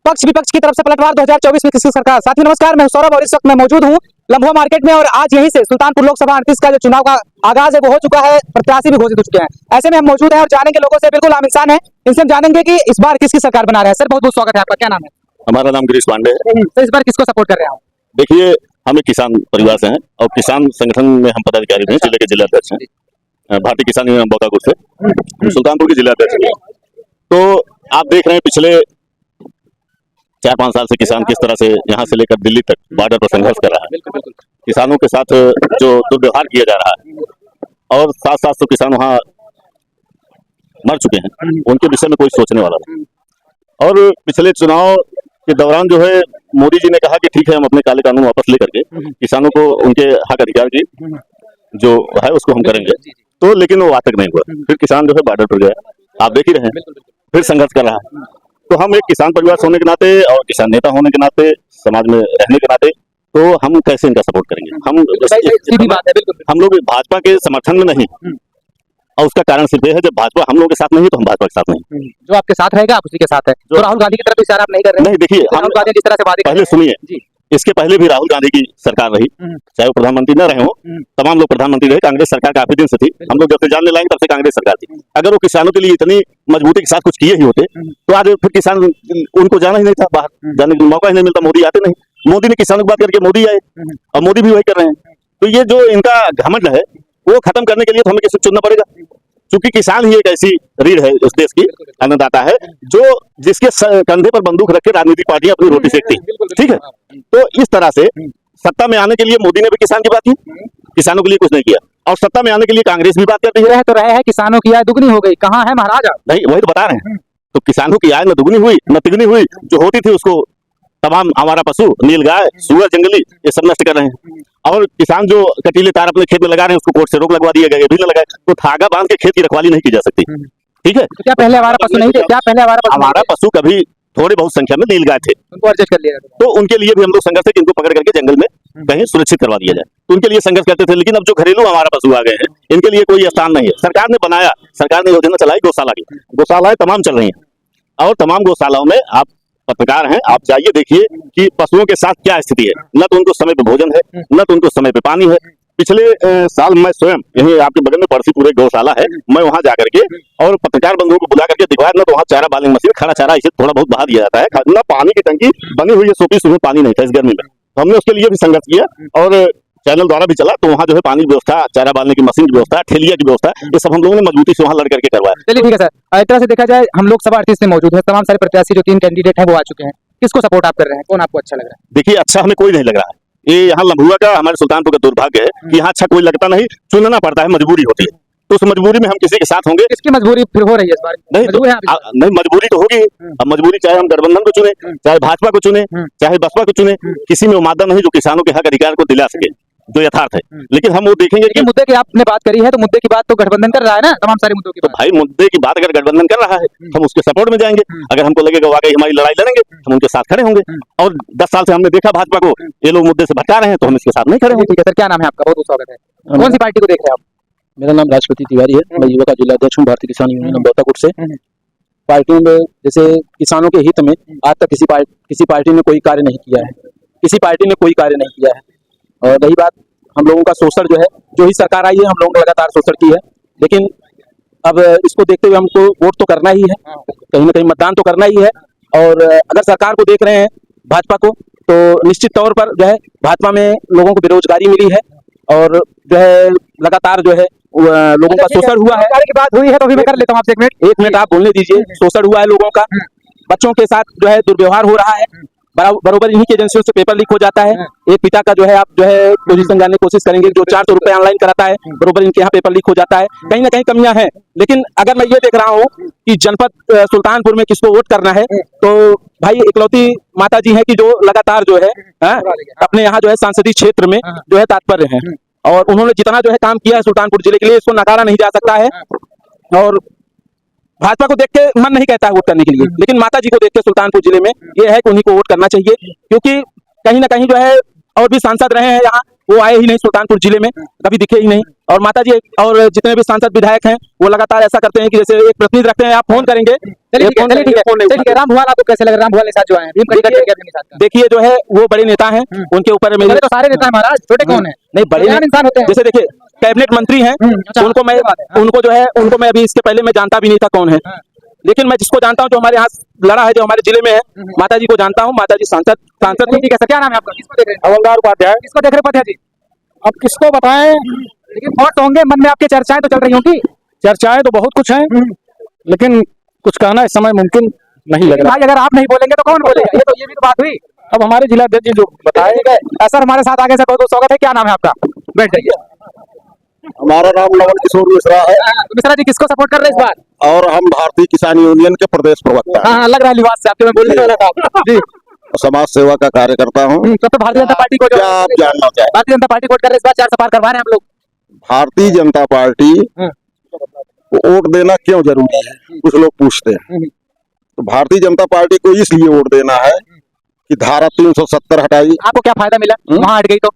पक्ष विपक्ष की तरफ से पलटवार 2024 में किसकी सरकार। साथी नमस्कार, मैं सौरभ और इस वक्त मैं मौजूद हूँ लम्बुआ मार्केट में और आज यहीं से सुल्तानपुर लोकसभा 38 का जो चुनाव का आगाज है वो हो चुका है, प्रत्याशी भी घोषित हो चुके हैं। ऐसे में हम मौजूद हैं और जानेंगे लोगों से, बिल्कुल आम इंसान है, इनसे हम जानेंगे कि इस बार किसकी सरकार बना रहे हैं। सर बहुत बहुत स्वागत है आपका, क्या नाम है? हमारा नाम गिरीश पांडे है। तो इस बार किसको सपोर्ट कर रहे हैं? देखिए, हम एक किसान परिवार से हैं और किसान संगठन में हम पदाधिकारी हैं, जिले के जिलाध्यक्ष हैं, भारतीय किसान यूनियन बोकापुर से, सुल्तानपुर के जिलाध्यक्ष हैं। तो आप देख रहे हैं पिछले 4-5 साल से किसान किस तरह से यहाँ से लेकर दिल्ली तक बॉर्डर पर संघर्ष कर रहा है। किसानों के साथ जो दुर्व्यवहार किया जा रहा है और साथ साथ तो किसान वहाँ मर चुके हैं, उनके विषय में कोई सोचने वाला नहीं। और पिछले चुनाव के दौरान जो है मोदी जी ने कहा कि ठीक है, हम अपने काले कानून वापस लेकर के किसानों को उनके हक अधिकार की जो है उसको हम करेंगे। तो लेकिन वो आज तक नहीं हुआ। फिर किसान जो है बॉर्डर पर गया, आप देख ही रहे हैं, फिर संघर्ष कर रहा है। तो हम एक किसान परिवार होने के नाते और किसान नेता होने के नाते, समाज में रहने के नाते, तो हम कैसे इनका सपोर्ट करेंगे? हम लोग भाजपा के समर्थन में नहीं, और उसका कारण सिर्फ ये है, जब भाजपा हम लोग के साथ नहीं तो हम भाजपा के साथ नहीं। जो आपके साथ रहेगा आप उसी के साथ है। तो राहुल गांधी की तरफ इशारा आप नहीं कर रहे हैं? नहीं, देखिए, राहुल गांधी जिस तरह से वादे पहले सुनिए, इसके पहले भी राहुल गांधी की सरकार रही, चाहे वो प्रधानमंत्री न रहे हो, तमाम लोग प्रधानमंत्री रहे। कांग्रेस सरकार काफी दिन से थी, हम लोग जब से जानने लगे तब से कांग्रेस सरकार थी। अगर वो किसानों के लिए इतनी मजबूती के साथ कुछ किए ही होते तो आज फिर किसान उनको जाना ही नहीं था, बाहर जाने का मौका ही नहीं मिलता। मोदी आते नहीं, मोदी ने किसानों की बात करके मोदी आए और मोदी भी वही कर रहे हैं। तो ये जो इनका घमंड है वो खत्म करने के लिए तो हमें किसी चुनना पड़ेगा, क्योंकि किसान ही एक ऐसी रीढ़ है इस देश की, अन्नदाता है, जो जिसके कंधे पर बंदूक रख के राजनीतिक पार्टियां अपनी रोटी सेकती, ठीक है। तो इस तरह से सत्ता में आने के लिए मोदी ने भी किसान की बात की, किसानों के लिए कुछ नहीं किया, और सत्ता में आने के लिए कांग्रेस भी बात करती है। तो रहे हैं किसानों की आय दुगनी हो गई, कहाँ है महाराज? नहीं, वही तो बता रहे हैं। तो किसानों की आय न दुगनी हुई न तिगनी हुई, जो होती थी उसको तमाम हमारा पशु, नीलगाय, सूअर, जंगली, ये सब नष्ट कर रहे हैं। और किसान जो कटीले तार अपने खेत में लगा रहे हैं उसको कोर्ट से रोक लगवा दिया गया, ये भी न लगाए। तो धागा बांध के खेत की रखवाली नहीं की जा सकती, ठीक है। तो क्या पहले हमारा पशु नहीं थे? क्या पहले हमारा पशु कभी थोड़ी बहुत संख्या में नीलगाय थे, उनको एडजस्ट कर लिया, तो उनके लिए भी हम लोग संघर्ष है कि इनको पकड़ करके जंगल में कहीं सुरक्षित करवा दिया जाए। तो उनके लिए संघर्ष करते थे। लेकिन अब जो घरेलू हमारा पशु आ गए हैं, इनके लिए कोई स्थान नहीं है। सरकार ने बनाया, सरकार ने योजना चलाई गौशाला की, गौशालाएं तमाम चल रही हैं, और तमाम गौशालाओं में आप पत्रकार हैं, आप जाइए देखिए कि पशुओं के साथ क्या स्थिति है। न तो उनको समय पे भोजन है, न तो उनको समय पे पानी है। पिछले साल मैं स्वयं यहीं आपके बगल में परसीपुर एक गौशाला है, मैं वहां जाकर के और पत्रकार बंधुओं को बुला करके दिखवाया, न तो वहाँ चारा बालिंग मशीन, खड़ा चारा इसे थोड़ा बहुत बहा दिया जाता है, न पानी की टंकी बनी हुई है, सोपीस उसमें पानी नहीं था इस गर्मी में। तो हमने उसके लिए भी संघर्ष किया और चैनल द्वारा भी चला, तो वहाँ जो है पानी की व्यवस्था, चारा बालने की मशीन की व्यवस्था, ठेलिया की व्यवस्था, ये सब हम लोगों ने मजबूती से वहाँ लड़ करके करवाया। चलिए ठीक है सर, एक तरह से देखा जाए हम लोकसभा 38 में मौजूद है, तमाम सारे प्रत्याशी जो 3 कैंडिडेट हैं वो आ चुके हैं। किसको सपोर्ट आप कर रहे हैं, कौन आपको अच्छा लग रहा है? देखिए, अच्छा हमें कोई नहीं लग रहा है। ये यहाँ लम्बुआ का, हमारे सुल्तानपुर का दुर्भाग्य है कि यहाँ अच्छा कोई लगता नहीं, चुनना पड़ता है, मजबूरी होती है। तो उस मजबूरी में हम किसी के साथ होंगे। किसकी मजबूरी फिर हो रही है इस बार? नहीं, मजबूरी तो होगी। अब मजबूरी चाहे हम गठबंधन को चुने, चाहे भाजपा को चुने, चाहे बसपा को चुने, किसी में वो मादा नहीं जो किसानों के हक अधिकार को दिला सके, जो यथार्थ है। लेकिन हम वो देखेंगे कि मुद्दे की आपने बात करी है, तो मुद्दे की बात तो गठबंधन कर रहा है ना, तमाम सारे मुद्दों की। तो भाई, मुद्दे की बात अगर गठबंधन कर रहा है, हम उसके सपोर्ट में जाएंगे। अगर हमको लगेगा वाकई हमारी लड़ाई लड़ेंगे, हम उनके साथ खड़े होंगे। और 10 साल से हमने देखा भाजपा को, ये लोग मुद्दे से भटका रहे हैं, तो हम इसके साथ नहीं खड़े होंगे। ठीक है सर, क्या नाम है आपका? बहुत स्वागत है। कौन सी पार्टी को देख रहे हैं आप? मेरा नाम राजपति तिवारी है, मैं युवा का जिलाध्यक्ष हूँ, भारतीय किसान यूनियन बोकापुर से। पार्टियों में जैसे किसानों के हित में आज तक किसी पार्टी ने कोई कार्य नहीं किया है, किसी पार्टी ने कोई कार्य नहीं किया है। और रही बात हम लोगों का शोषण, जो है, जो ही सरकार आई है हम लोगों ने लगातार शोषण की है। लेकिन अब इसको देखते हुए हमको वोट तो करना ही है, कहीं ना कहीं मतदान तो करना ही है। और अगर सरकार को देख रहे हैं भाजपा को, तो निश्चित तौर पर जो है भाजपा में लोगों को बेरोजगारी मिली है, और जो है लगातार जो है लोगों का शोषण हुआ है। की बात हुई है तो अभी मैं कर लेता हूँ आपसे 1 मिनट आप बोलने दीजिए। शोषण हुआ है लोगों का, बच्चों के साथ जो है दुर्व्यवहार हो रहा है, बरोबर इन्हीं की एजेंसियों से पेपर लीक हो जाता है। एक पिता का जो है आप जो है पोजीशन जानने की कोशिश करेंगे, जो 400 रुपए ऑनलाइन कराता है, बरोबर इनके यहाँ पेपर लीक हो जाता है। कहीं ना कहीं कमियां हैं। लेकिन अगर मैं ये देख रहा हूँ कि जनपद सुल्तानपुर में किसको वोट करना है, तो भाई इकलौती माता जी है कि जो लगातार जो है अपने यहाँ जो है सांसदीय क्षेत्र में जो है तात्पर्य है, और उन्होंने जितना जो है काम किया है सुल्तानपुर जिले के लिए, इसको नकारा नहीं जा सकता है। और भाजपा को देख के मन नहीं कहता है वोट करने के लिए, लेकिन माता जी को देख के सुल्तानपुर जिले में ये है कि उन्हीं को वोट करना चाहिए, क्योंकि कहीं ना कहीं जो है और भी सांसद रहे हैं यहाँ, वो आए ही नहीं सुल्तानपुर जिले में, कभी दिखे ही नहीं। और माता जी और जितने भी सांसद विधायक हैं वो लगातार ऐसा करते हैं कि जैसे एक प्रतिनिधि रखते हैं, आप फोन करेंगे, चलिए ठीक है। राम भुआल आपको कैसे लग रहा है? राम भुआल निषाद जो है देखिए जो है वो बड़े नेता हैं, उनके ऊपर मेरे तो सारे नेता महाराज, छोटे कौन है? नहीं बड़े इंसान होते हैं। जैसे देखिए कैबिनेट मंत्री हैं, उनको जो है उनको मैं अभी इसके पहले मैं जानता भी नहीं था कौन है, लेकिन मैं जिसको जानता हूँ जो हमारे यहाँ लड़ा है, जो हमारे जिले में है, माता जी को जानता हूँ। माता जी सांसद ठीक है सर, क्या नाम है आपका? किसको देख रहे हैं? हवलदार उपाध्याय। किसको देख रहे हैं उपाध्याय जी? अब किसको बताएं, लेकिन वोट होंगे, मन में आपके चर्चाएं तो चल रही होंगी। चर्चाएं तो बहुत कुछ हैं, लेकिन कुछ कहना इस समय मुमकिन नहीं लग रहा। भाई अगर आप नहीं बोलेंगे तो कौन बोलेगा? ये भी तो बात हुई। अब हमारे जिलाध्यक्ष जी जो बताए। ठीक है सर, हमारे साथ आगे से बहुत बहुत स्वागत है। क्या नाम है आपका? बैठ जाइए। हमारा नाम नवल किशोर मिश्रा है मिश्रा जी किसको सपोर्ट कर रहे हैं इस बार? और हम भारतीय किसान यूनियन के प्रदेश प्रवक्ता हैं। हाँ लग रहा है लिबास से आपके, मैं बोलने वाला था जी। समाज सेवा का कार्य करता हूँ। तब तो भारतीय जनता पार्टी को जो क्या आप जानना चाहें? भारतीय जनता पार्टी वोट कर रहे हैं इस बार, 4 से पार करवा रहे हैं आप लोग। भारतीय जनता पार्टी को वोट देना क्यों जरूरी है, कुछ लोग पूछते हैं। तो भारतीय जनता पार्टी को इसलिए वोट देना है कि धारा 370 हटाई, आपको क्या फायदा मिला वहां हट गई तो?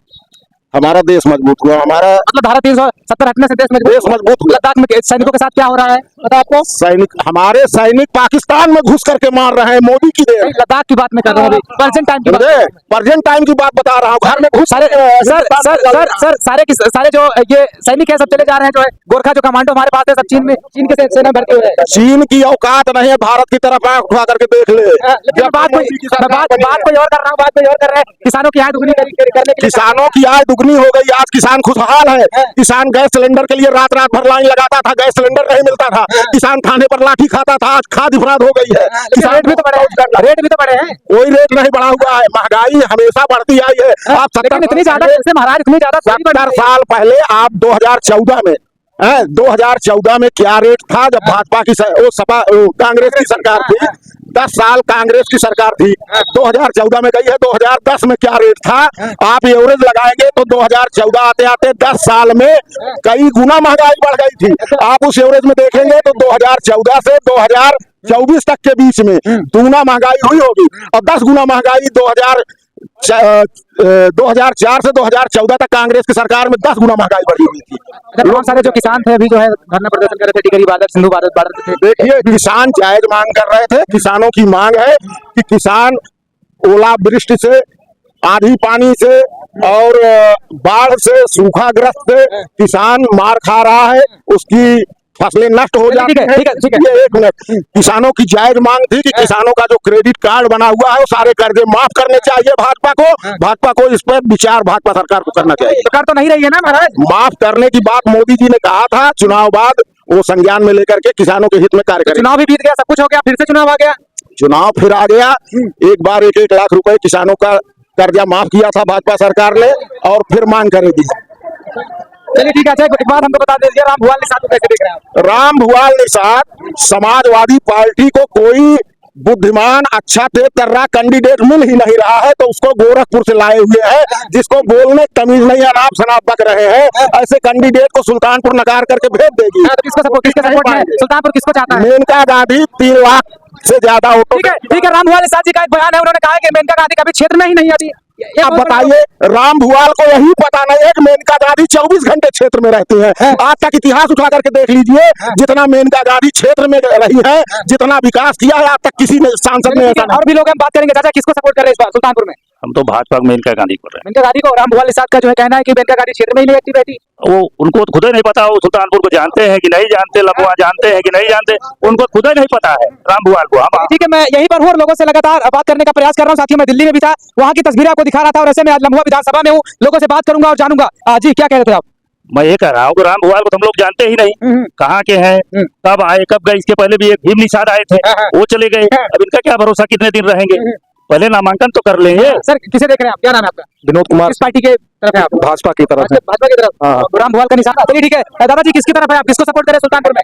हमारा देश मजबूत हुआ। हमारा मतलब धारा 370 हटने से देश मजबूत हुआ। लद्दाख में सैनिकों के साथ क्या हो रहा है पता आपको? हमारे सैनिक पाकिस्तान में घुस करके मार रहे हैं, मोदी की देन। लद्दाख की बात में कर रहा हूँ, प्रेजेंट टाइम की बात। प्रेजेंट टाइम की बात बता रहा हूँ। घर में घुस सारे सारे जो ये सैनिक है सब चले जा रहे हैं, जो है गोरखा जो कमांडो हमारे पास है सब चीन के सेना भर्ती हुए हैं। चीन की औकात नहीं है भारत की तरफ आंख उठा करके देख ले। बात कोई और कर रहा है। किसानों की आय दुगनी करने के लिए, किसानों की आय दुगनी हो गई। आज किसान खुशहाल है। किसान गैस सिलेंडर के लिए रात रात भर लाइन लगाता था, गैस सिलेंडर नहीं मिलता था। किसान खाने पर लाठी खाता था, आज खाद्य अपराध हो गई है। किसान रेट भी तो बढ़े हैं। कोई रेट नहीं बढ़ा हुआ है, महंगाई हमेशा बढ़ती आई है। आप 70 महाराज इतनी ज्यादा 70 साल पहले आप 2014 में 2014 में क्या रेट था जब भाजपा की कांग्रेस की सरकार थी? 10 साल कांग्रेस की सरकार थी, 2014 में गई है। 2010 में क्या रेट था? आप एवरेज लगाएंगे तो 2014 आते आते 10 साल में कई गुना महंगाई बढ़ गई थी। आप उस एवरेज में देखेंगे तो 2014 से 2024 तक के बीच में दुगुना महंगाई हुई होगी। और 10 गुना महंगाई 2004 से 2014 तक कांग्रेस की सरकार में 10 गुना महंगाई बढ़ी हुई थी। बहुत सारे जो किसान थे अभी जो है धरना प्रदर्शन कर रहे थे, टिकरी बादल, सिंधु बादल थे। देखिए किसान जायज मांग कर रहे थे। किसानों की मांग है कि किसान ओलावृष्टि से, आंधी पानी से और बाढ़ से, सूखाग्रस्त से किसान मार खा रहा है, उसकी फसलें नष्ट हो जाती हैं। ठीक है। एक मिनट, किसानों की जायज मांग थी कि किसानों का जो क्रेडिट कार्ड बना हुआ है वो सारे कर्जे माफ करने चाहिए। भाजपा को इस पर विचार भाजपा सरकार को करना चाहिए। सरकार तो नहीं रही है ना महाराज। माफ करने की बात मोदी जी ने कहा था, चुनाव बाद वो संज्ञान में लेकर के किसानों के हित में कार्य करें। चुनाव भी बीत गया, सब कुछ हो गया, फिर से चुनाव आ गया। चुनाव फिर आ गया। एक बार 1-1 लाख रुपए किसानों का कर्जा माफ किया था भाजपा सरकार ने, और फिर मांग करेगी। चलिए ठीक है। अच्छा एक बात हमको बता दीजिए, राम भुआल निषाद को कैसे देख रहे हैं आप? राम भुआल निषाद समाजवादी पार्टी को कोई बुद्धिमान अच्छा तेज कर रहा कैंडिडेट मिल ही नहीं रहा है, तो उसको गोरखपुर से लाए हुए हैं, जिसको बोलने तमीज नहीं, अनाप शनाप बक रहे हैं। ऐसे कैंडिडेट को सुल्तानपुर नकार करके भेज देगी। किसके सपोर्ट में सुल्तानपुर किसको चाहता है? मेनका गांधी 3 लाख से ज्यादा वोटों। ठीक है। राम भुआल निषाद जी का एक बयान है, उन्होंने कहा कि मेनका गांधी कभी क्षेत्र में ही नहीं आती। अब बताइए, राम भुआल को यही पता नहीं है कि मेनका गांधी 24 घंटे क्षेत्र में रहती है। आज तक इतिहास उठा करके देख लीजिए, जितना मेनका गांधी क्षेत्र में रही है, जितना विकास किया है, आज तक किसी ने सांसद ने ऐसा। और भी लोग हम बात करेंगे। चाचा किसको सपोर्ट कर रहे हैं इस बार सुल्तानपुर में? हम तो भाजपा में मेनका गांधी कर रहे हैं। मेनका गांधी को। राम भुआल निषाद का जो है कहना है कि मेनका गांधी क्षेत्र में ही नहीं एक्टिव रहती। वो उनको खुद ही नहीं पता, वो सुल्तानपुर को जानते हैं कि नहीं जानते, लम्बुआ जानते हैं कि नहीं जानते, उनको खुद ही नहीं पता है राम भुआल को। हम ठीक है, मैं यहीं पर हूँ और लोगों से लगातार बात करने का प्रयास कर रहा हूँ। साथियों मैं दिल्ली में भी था, वहाँ की तस्वीरें आपको दिखा रहा था, और ऐसे में आज लम्बुआ विधानसभा में हूँ, लोगों से बात करूंगा और जानूंगा। जी क्या कह रहे थे आप? मैं ये कह रहा हूँ कि राम भुआल को तो हम लोग जानते ही नहीं, कहाँ के हैं, कब आए, कब गए। इसके पहले भी एक भीम निषाद आए थे, वो चले गए। अब इनका क्या भरोसा कितने दिन रहेंगे? पहले नामांकन तो कर लेंगे। सर किसे देख रहे हैं आप? क्या नाम है आपका? विनोद कुमार। किस पार्टी के तरफ है आप? भाजपा की तरफ। भाजपा की तरफ। राम भुआल का निशान। चलिए ठीक है। दादाजी किसकी तरफ है आप? किसको सपोर्ट करें सुल्तानपुर में?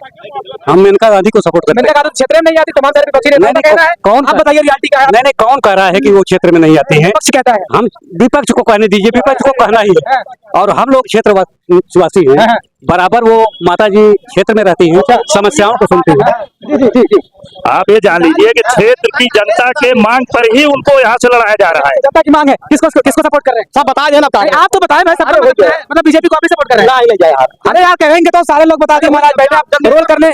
हम मेनका गांधी को सपोर्ट करते हैं। मेनका गांधी क्षेत्र में नहीं आती, तमाम सारे विपक्षी नेता कहना है। कौन आप बताइए रियलिटी क्या है? नहीं, कौन कह रहा है कि वो क्षेत्र में नहीं आती है? विपक्ष कहता है। हम विपक्ष को कहने दीजिए, विपक्ष को कहना ही है। और हम लोग क्षेत्रवासी हैं, बराबर वो माता जी क्षेत्र में रहती हैं, समस्याओं को सुनती हैं। जी जी जी आप ये जान लीजिए कि क्षेत्र की जनता के मांग पर ही उनको यहाँ से लड़ाया जा रहा है। जनता की मांग है, किसको किसको सपोर्ट कर रहे हैं? सब बता देना अरे आप तो बताएं भाई, सब मतलब बीजेपी को आप ही सपोर्ट कर रहे हैं? नहीं ले जाए आप। अरे यार कहेंगे तो सारे लोग बता दिए महाराज, बैठे आप रोल करने।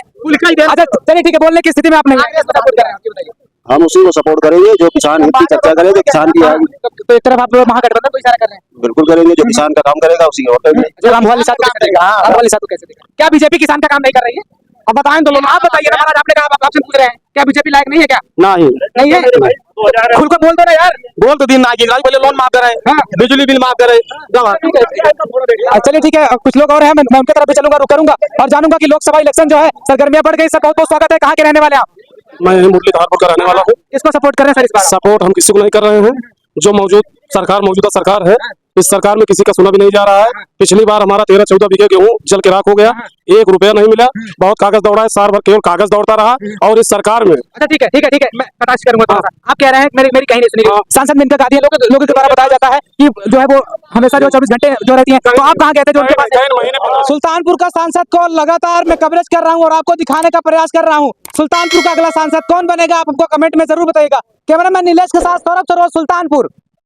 अच्छा चलिए ठीक है, बोलने की स्थिति में आप नहीं हैं। सपोर्ट कर रहे हैं, आप ये बताइए। हम उसी को सपोर्ट करेंगे जो किसान हित की चर्चा करे, जो किसान की आगे तो एक तरफ आप महागठबंधन को इशारा कर रहे हैं, बिल्कुल करेंगे, जो किसान का काम करेगा उसी को वोट देंगे। जो रामवाली साधु कैसे देगा? रामवाली साधु कैसे देगा? क्या बीजेपी किसान का काम नहीं कर रही है? अब बताएं तो लोग, आप बताइए ना महाराज, आपने कहा, आपसे पूछ रहे हैं, क्या बीजेपी लायक नहीं है क्या? नहीं नहीं है? खुल को बोल दो ना यार। बोल तो दिन ना गिन बोले लोन माफ करे, बिजली बिल माफ करे। चलिए ठीक है, कुछ लोग और हैं, मैं उनकी तरफ भी चलूंगा, रुक करूंगा और जानूंगा कि लोकसभा इलेक्शन जो है सरगर्मियां बढ़ गई। सर बहुत बहुत स्वागत है, कहाँ के रहने वाले हैं आप? मैं मुरलीधरपुर का रहने वाला हूँ। किसको सपोर्ट कर रहे हैं सर इस बार? सपोर्ट हम किसी को नहीं कर रहे हैं। जो मौजूदा सरकार है, इस सरकार में किसी का सुना भी नहीं जा रहा है। पिछली बार हमारा 13-14 बीघे गेहूं जल के राख हो गया, 1 रुपया नहीं मिला, बहुत कागज दौड़ा है, साल भर केवल कागज दौड़ता रहा। और इस सरकार में अच्छा ठीक है, मैं बताश करूंगा थोड़ा सा। आप कह रहे हैं, मेरी कहीं नहीं सुनी। सांसद मेनका गांधी लोगों के द्वारा बताया जाता है कि जो है वो हमेशा जो 24 घंटे जो रहती है, तो आप कहाँ गए थे जो उनके पास? सुल्तानपुर का सांसद को लगातार मैं कवरेज कर रहा हूँ और आपको दिखाने का प्रयास कर रहा हूँ। सुल्तानपुर का अगला सांसद कौन बनेगा, आप हमको कमेंट में जरूर बताइएगा। कैमरामैन नीलेश के साथ सौरभ सरोज, सुल्तानपुर।